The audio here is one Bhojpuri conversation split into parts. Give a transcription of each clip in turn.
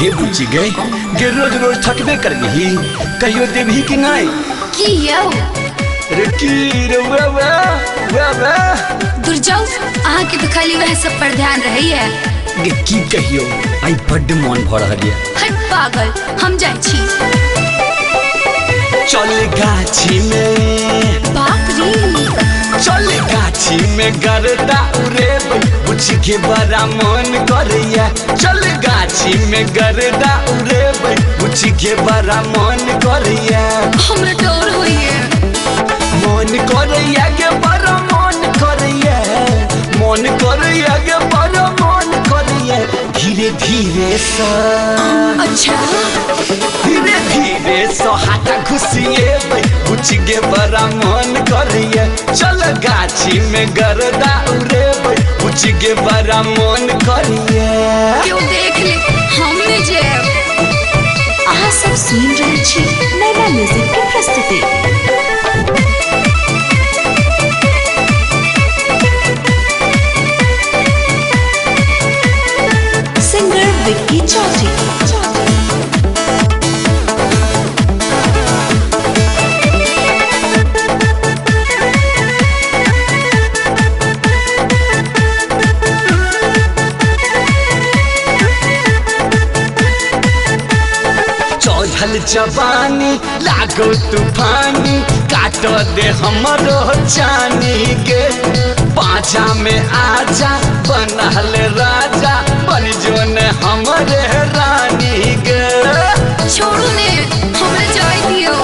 गे बुझी गए गे रोज रोज थकबे कर गई कहियो देवी कि नहीं की यौ रे की रे वा दूर जाओ आहा के तो खाली वह सब पर ध्यान रही है गे की कहियो आई बड्ड मन भ रहल है हट पागल हम जाय छी चल गाछी में बाप रे चल गाछी में गरदा उरे बुझ के बड़ा मन करैया चल गाछी में गरदा उरे बुझ के बड़ा मन करैया हमरा डर होइए मन करैया के बड़ा मन करैया मन करैया के बड़ा मन करैया धीरे धीरे सा अच्छा धीरे धीरे सा हाथा घुसिए बुझ के बड़ा मन करैया चल गाछी में गरदा उरे बुझ के बड़ा मन करैया क्यों देख ले हमने जे आहा सब सुन रहे छी नैना म्यूजिक की प्रस्तुति सिंगर विक्की चौधरी चढ़ल जवानी लागो तूफानी काट दे हमरो जानी के पाछा में आजा बनल राजा बन जो ने हमरे रानी के छोड़ो ने हमरा जाय दियो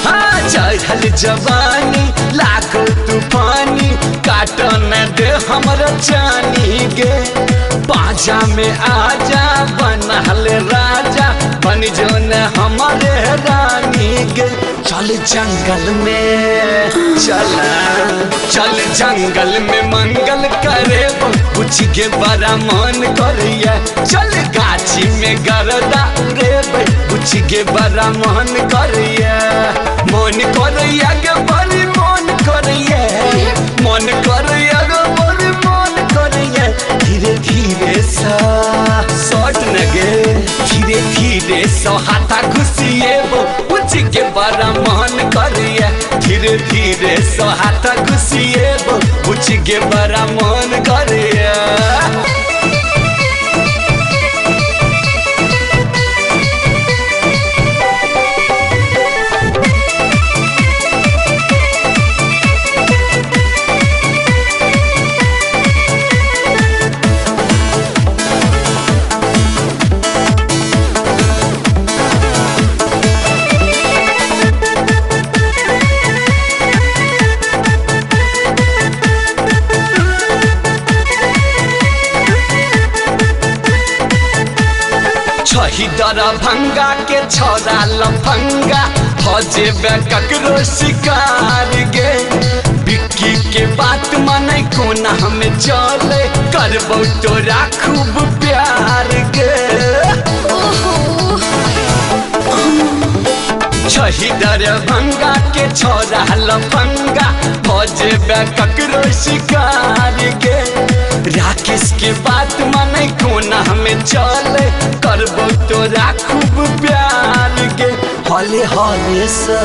हाँ चढ़ल जवानी लागो तूफानी काट न दे हमरो जानी के पाछा में आजा बनल राजा बन जो न हमारे रानी के चल जंगल में चल जंगल में मंगल करे कुछ के बड़ा मन करिए चल गाछी में गरदा उरे कुछ के बड़ा मन करिए मन करिए के बड़ी मन करिए मन करिए के बड़ी मन करिए धीरे धीरे सा सट न गे धीरे धीरे सो हाथा घुसिए बुझ के बड़ा मन करिए धीरे धीरे सो हाथा घुसिए बुझ के बड़ा मन करिए दरभंगा के छोरा लफंगा फौजे ककरो शिकार गे बिक्की के बात माने कोना हमें चले करबो तोरा खूब प्यार गे दरभंगा के छोरा लफंगा फौजे ककरो शिकार गे राकेश के बात माने कोना हमें चले करबो तोरा खूब प्यार गे हले हले सा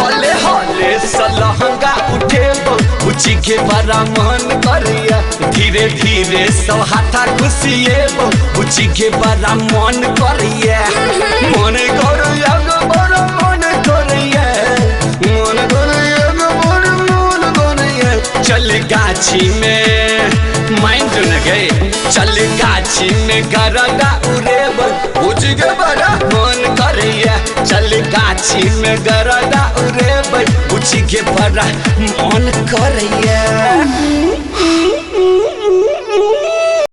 हले हले सा लहंगा उठेबो उची के बड़ा मन करिया धीरे धीरे सब हाथा घुसिएबो उची के बड़ा मन करिया मन करिया गो बड़ा मन करिया मन करिया गो बड़ा मन करिया चल गाछी में माइंड न गए चल गाछी में गरदा उड़ेब बुझ के बड़ा मन करिया चल गाछी में गरदा उड़ेब बुझ के बड़ा मन करिया